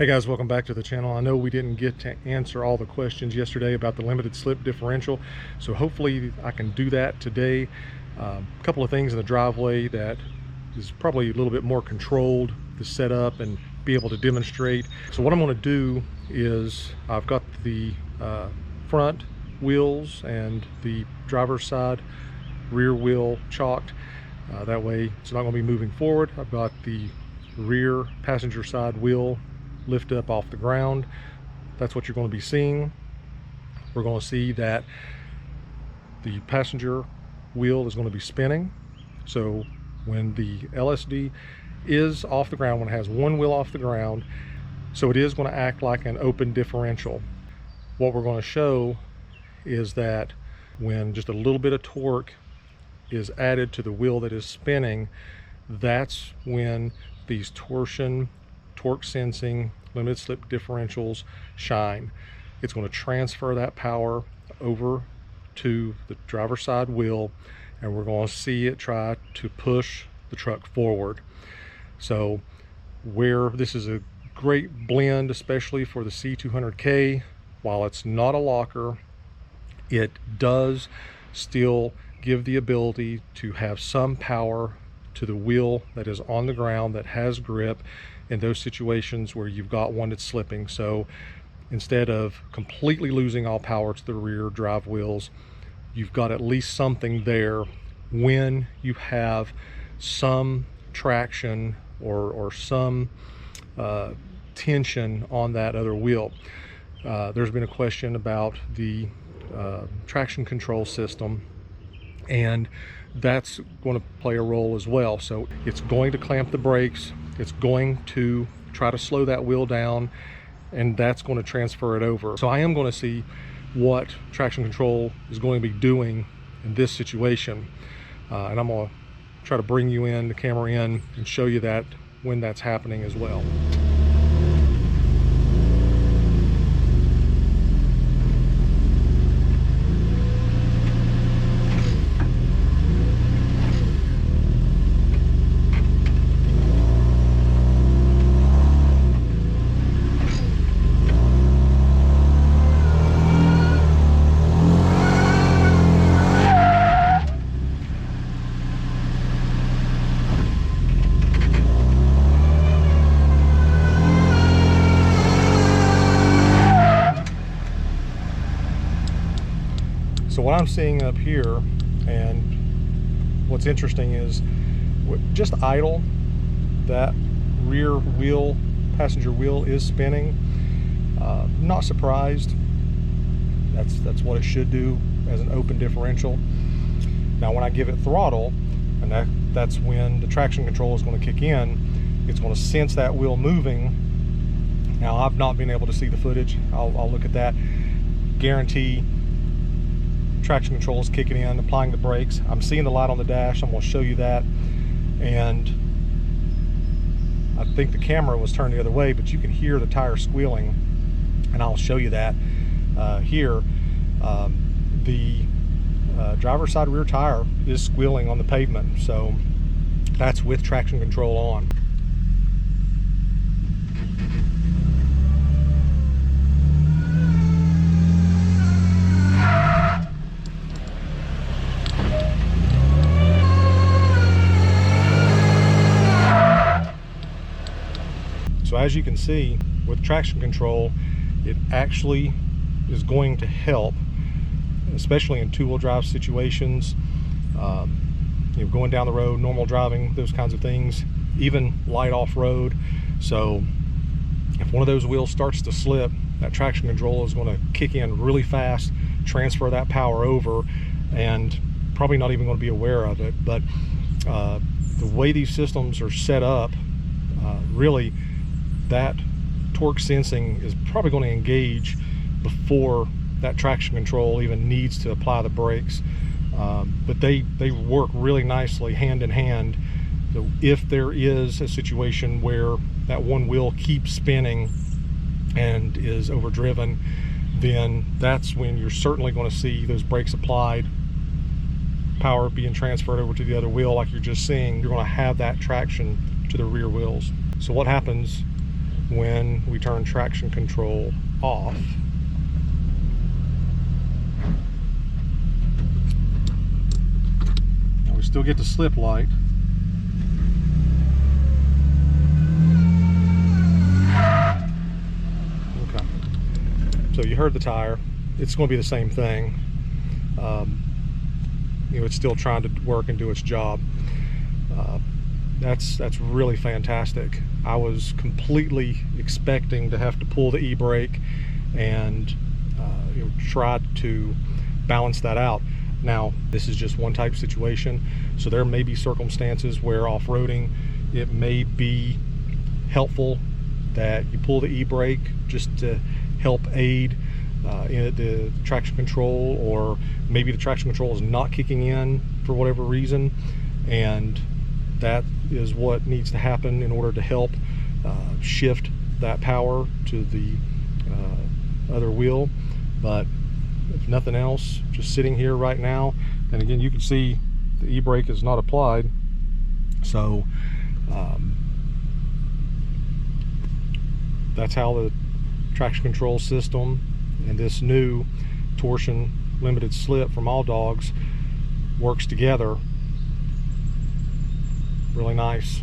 Hey guys, welcome back to the channel. I know we didn't get to answer all the questions yesterday about the limited slip differential, so hopefully I can do that today. A couple of things in the driveway that is probably a little bit more controlled to set up and be able to demonstrate. So what I'm going to do is I've got the front wheels and the driver's side rear wheel chalked. That way it's not going to be moving forward. I've got the rear passenger side wheel lift up off the ground. That's what you're going to be seeing. We're going to see that the passenger wheel is going to be spinning. So when the LSD is off the ground, when it has one wheel off the ground, so it is going to act like an open differential. What we're going to show is that when just a little bit of torque is added to the wheel that is spinning, that's when these torque sensing limited slip differentials shine. It's going to transfer that power over to the driver's side wheel, and we're going to see it try to push the truck forward. So where this is a great blend, especially for the C200k, while it's not a locker, it does still give the ability to have some power to the wheel that is on the ground that has grip in those situations where you've got one that's slipping. So instead of completely losing all power to the rear drive wheels, you've got at least something there when you have some traction or some tension on that other wheel. There's been a question about the traction control system, and that's going to play a role as well. So it's going to clamp the brakes, it's going to try to slow that wheel down, and that's going to transfer it over. So I am going to see what traction control is going to be doing in this situation, and I'm going to try to bring you in, the camera in, and show you that when that's happening as well. So what I'm seeing up here, and what's interesting is just idle, that rear wheel, passenger wheel is spinning. Not surprised. That's what it should do as an open differential. Now when I give it throttle, and that's when the traction control is going to kick in, it's going to sense that wheel moving. Now I've not been able to see the footage. I'll look at that. Guarantee traction control is kicking in, applying the brakes. I'm seeing the light on the dash. I'm going to show you that, and I think the camera was turned the other way, but you can hear the tire squealing, and I'll show you that here. The driver's side rear tire is squealing on the pavement, so that's with traction control on. So as you can see, with traction control, it actually is going to help, especially in two-wheel drive situations, you know, going down the road, normal driving, those kinds of things, even light off-road. So if one of those wheels starts to slip, that traction control is going to kick in really fast, transfer that power over, and probably not even going to be aware of it. But the way these systems are set up, really, that torque sensing is probably going to engage before that traction control even needs to apply the brakes. But they work really nicely hand in hand. So if there is a situation where that one wheel keeps spinning and is overdriven, then that's when you're certainly going to see those brakes applied, power being transferred over to the other wheel like you're just seeing. You're going to have that traction to the rear wheels. So what happens when we turn traction control off. Now we still get the slip light. Okay, so you heard the tire. It's going to be the same thing. You know, it's still trying to work and do its job. That's really fantastic. I was completely expecting to have to pull the e-brake and you know, try to balance that out. Now, this is just one type of situation, so there may be circumstances where off-roading it may be helpful that you pull the e-brake just to help aid in the traction control, or maybe the traction control is not kicking in for whatever reason, and that is what needs to happen in order to help shift that power to the other wheel. But if nothing else, just sitting here right now, and again you can see the e-brake is not applied, so that's how the traction control system and this new torsion limited slip from All Dogs works together. Really nice.